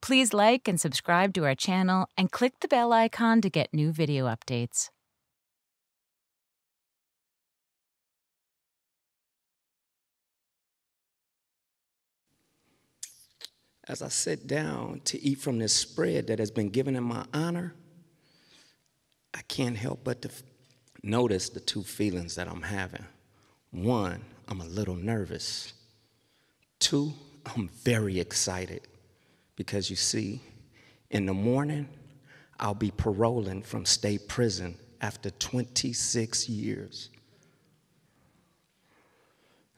Please like and subscribe to our channel and click the bell icon to get new video updates. As I sit down to eat from this spread that has been given in my honor, I can't help but to notice the two feelings that I'm having. One, I'm a little nervous. Two, I'm very excited because you see, in the morning, I'll be paroling from state prison after 26 years.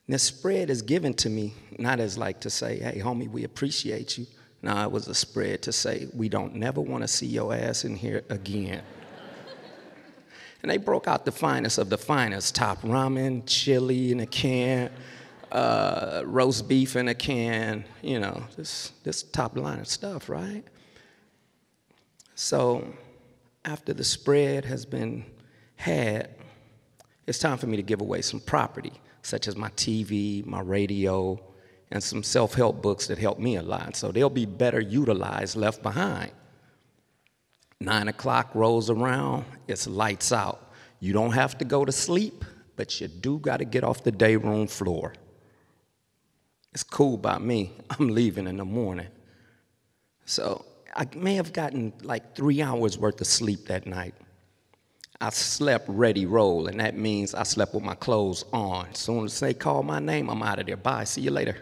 This spread is given to me not as like to say, hey, homie, we appreciate you. No, it was a spread to say, we don't never want to see your ass in here again. And they broke out the finest of the finest, top ramen, chili in a can, roast beef in a can, you know, this top line of stuff, right? So after the spread has been had, it's time for me to give away some property, such as my TV, my radio, and some self-help books that help me a lot. So they'll be better utilized, left behind. 9 o'clock rolls around, it's lights out. You don't have to go to sleep, but you do got to get off the day room floor. It's cool by me. I'm leaving in the morning. So I may have gotten like 3 hours worth of sleep that night. I slept ready roll, and that means I slept with my clothes on. As soon as they call my name, I'm out of there. Bye, see you later.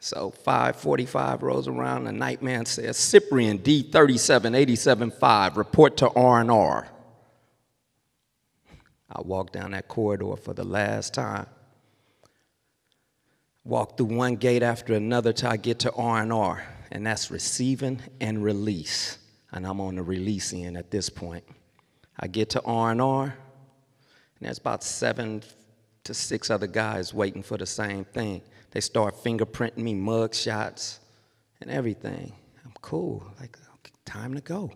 So 5:45 rolls around, the night man says, Cyprien D37875, report to R&R. I walk down that corridor for the last time. Walk through one gate after another till I get to R&R, and that's receiving and release. And I'm on the release end at this point. I get to R&R, and there's about 7 to 6 other guys waiting for the same thing. They start fingerprinting me, mug shots, and everything. I'm cool, like, okay, time to go.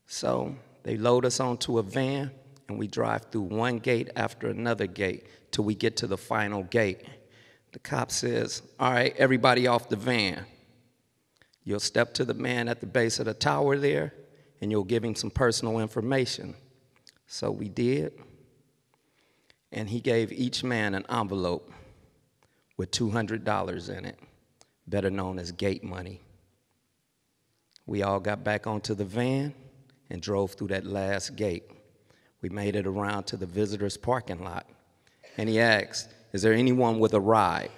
So they load us onto a van, and we drive through one gate after another gate till we get to the final gate. The cop says, all right, everybody off the van. You'll step to the man at the base of the tower there, and you'll give him some personal information. So we did, and he gave each man an envelope with $200 in it, better known as gate money. We all got back onto the van and drove through that last gate. We made it around to the visitor's parking lot, and he asked, is there anyone with a ride?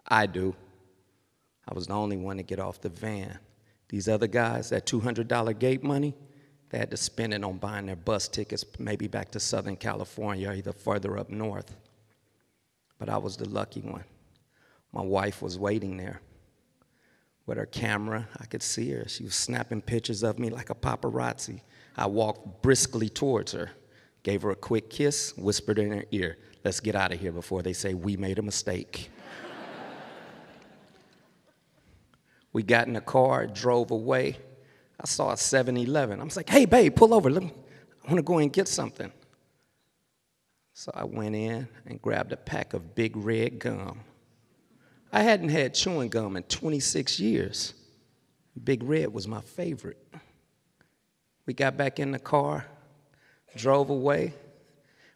I do. I was the only one to get off the van. These other guys, that $200 gate money, they had to spend it on buying their bus tickets, maybe back to Southern California or either further up north. But I was the lucky one. My wife was waiting there with her camera. I could see her. She was snapping pictures of me like a paparazzi. I walked briskly towards her, gave her a quick kiss, whispered in her ear, let's get out of here before they say we made a mistake. We got in the car, drove away. I saw a 7-Eleven. I was like, hey, babe, pull over. I want to go in and get something. So I went in and grabbed a pack of Big Red gum. I hadn't had chewing gum in 26 years. Big Red was my favorite. We got back in the car, drove away.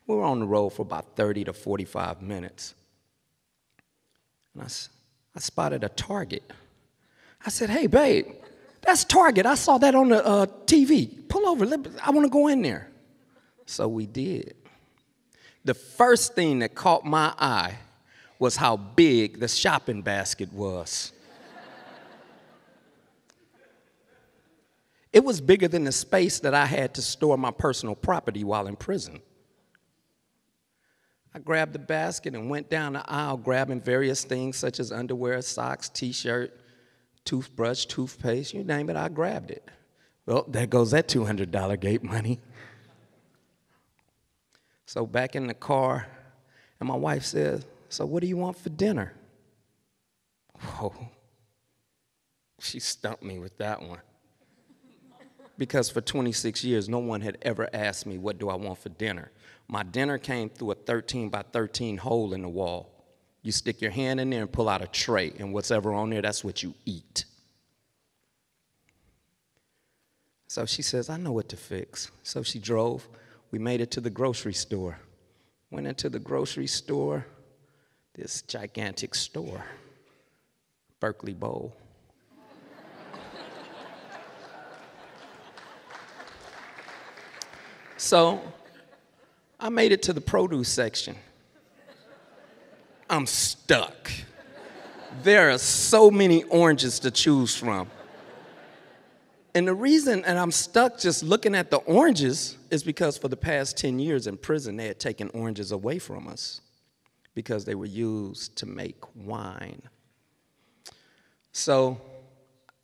We were on the road for about 30 to 45 minutes. And I spotted a Target. I said, hey, babe, that's Target. I saw that on the TV. Pull over. I want to go in there. So we did. The first thing that caught my eye was how big the shopping basket was. It was bigger than the space that I had to store my personal property while in prison. I grabbed the basket and went down the aisle grabbing various things such as underwear, socks, t-shirt, toothbrush, toothpaste, you name it, I grabbed it. Well, there goes that $200 gate money. So back in the car, and my wife said, so what do you want for dinner? Whoa. She stumped me with that one. Because for 26 years, no one had ever asked me, what do I want for dinner? My dinner came through a 13 by 13 hole in the wall. You stick your hand in there and pull out a tray, and whatever on there, that's what you eat. So she says, I know what to fix. So she drove. We made it to the grocery store. Went into the grocery store, this gigantic store, Berkeley Bowl. So I made it to the produce section. I'm stuck. There are so many oranges to choose from. And the reason, and I'm stuck just looking at the oranges, is because for the past 10 years in prison, they had taken oranges away from us because they were used to make wine. So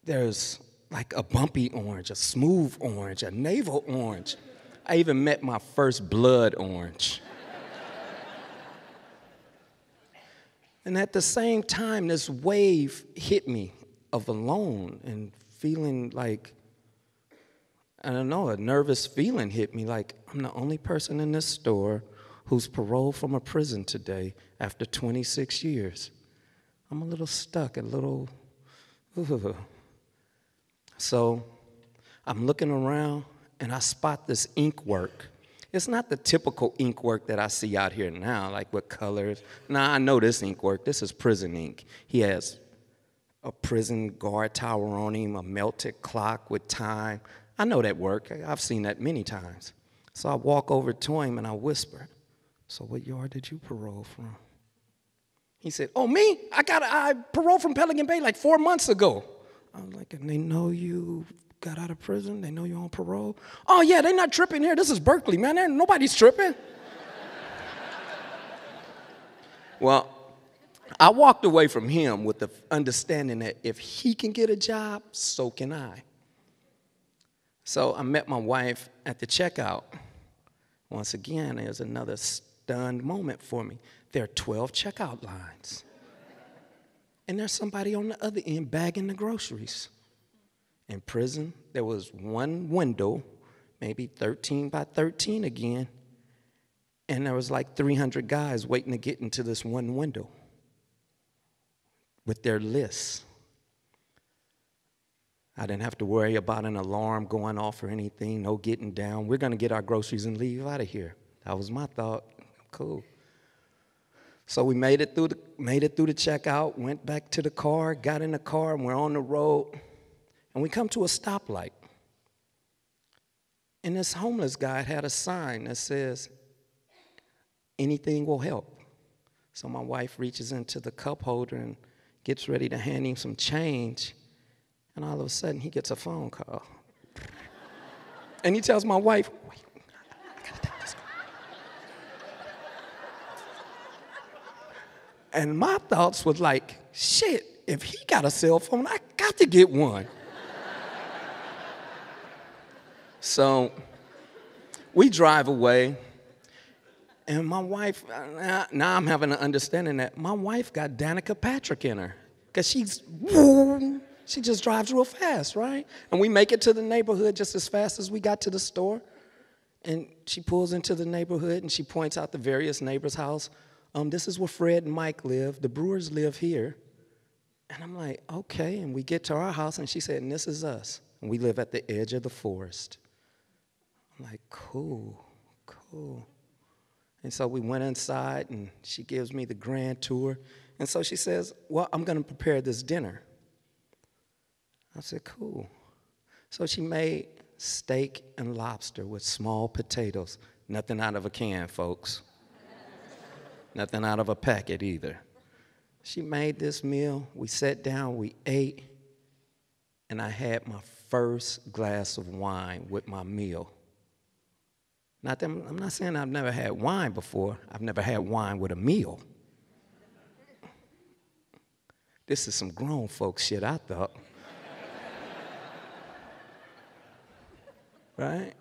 there's like a bumpy orange, a smooth orange, a navel orange. I even met my first blood orange. And at the same time, this wave hit me of alone and feeling like, I don't know, a nervous feeling hit me like I'm the only person in this store who's paroled from a prison today after 26 years. I'm a little stuck, a little, So I'm looking around and I spot this ink work. It's not the typical ink work that I see out here now, like with colors. Nah, I know this ink work. This is prison ink. He has a prison guard tower on him, a melted clock with time. I know that work. I've seen that many times. So I walk over to him and I whisper, so what yard did you parole from? He said, oh, me? I paroled from Pelican Bay like 4 months ago. I was like, and they know you got out of prison? They know you're on parole? Oh, yeah, they're not tripping here. This is Berkeley, man. Nobody's tripping. Well, I walked away from him with the understanding that if he can get a job, so can I. So I met my wife at the checkout. Once again, there's another stunned moment for me. There are 12 checkout lines. And there's somebody on the other end bagging the groceries. In prison, there was one window, maybe 13 by 13 again, and there was like 300 guys waiting to get into this one window with their lists. I didn't have to worry about an alarm going off or anything, no getting down. We're going to get our groceries and leave out of here. That was my thought. Cool. So we made it through the checkout, went back to the car, got in the car, and we're on the road. And we come to a stoplight. And this homeless guy had a sign that says, anything will help. So my wife reaches into the cup holder and gets ready to hand him some change. And all of a sudden, he gets a phone call. And he tells my wife, wait, I gotta tell this. And my thoughts was like, shit, if he got a cell phone, I got to get one. So we drive away, and my wife, now I'm having an understanding that my wife got Danica Patrick in her, because she just drives real fast, right? And we make it to the neighborhood just as fast as we got to the store, and she pulls into the neighborhood, and she points out the various neighbors' house. This is where Fred and Mike live. The Brewers live here. And I'm like, okay, and we get to our house, and she said, and this is us, and we live at the edge of the forest. I'm like, cool. And so we went inside, and she gives me the grand tour. And so she says, well, I'm going to prepare this dinner. I said, cool. So she made steak and lobster with small potatoes. Nothing out of a can, folks. Nothing out of a packet either. She made this meal. We sat down, we ate, and I had my first glass of wine with my meal. I'm not saying I've never had wine before. I've never had wine with a meal. This is some grown folks shit, I thought. Right?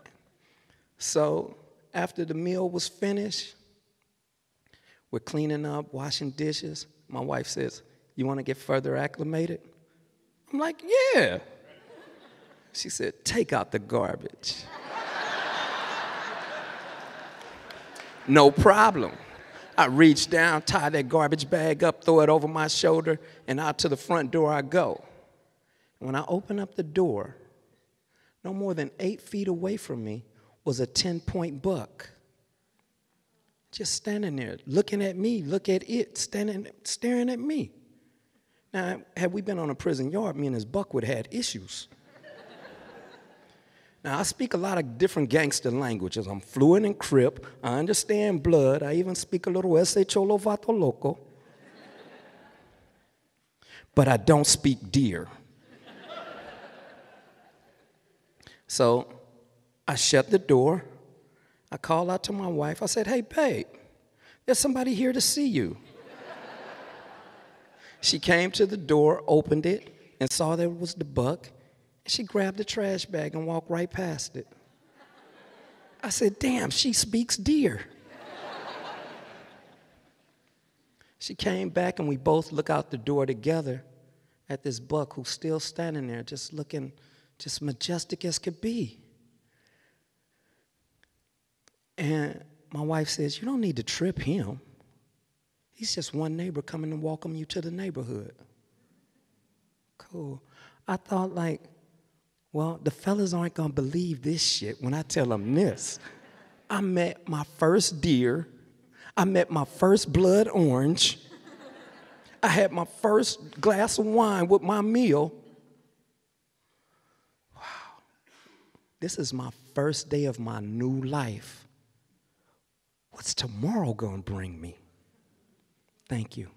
So after the meal was finished, we're cleaning up, washing dishes. My wife says, you want to get further acclimated? I'm like, yeah. She said, take out the garbage. No problem. I reach down, tie that garbage bag up, throw it over my shoulder, and out to the front door I go. When I open up the door, no more than 8 feet away from me was a 10-point buck. Just standing there, looking at me, look at it, staring at me. Now, had we been on a prison yard, me and this buck would have had issues. Now, I speak a lot of different gangster languages. I'm fluent in Crip. I understand blood. I even speak a little Ese Cholo Vato Loco. But I don't speak deer. So I shut the door. I called out to my wife. I said, hey, babe, there's somebody here to see you. She came to the door, opened it, and saw there was the buck. She grabbed the trash bag and walked right past it. I said, damn, she speaks deer. She came back and we both look out the door together at this buck who's still standing there just looking just majestic as could be. And my wife says, you don't need to trip him. He's just one neighbor coming to welcome you to the neighborhood. Cool. I thought like, well, the fellas aren't going to believe this shit when I tell them this. I met my first deer. I met my first blood orange. I had my first glass of wine with my meal. Wow. This is my first day of my new life. What's tomorrow going to bring me? Thank you.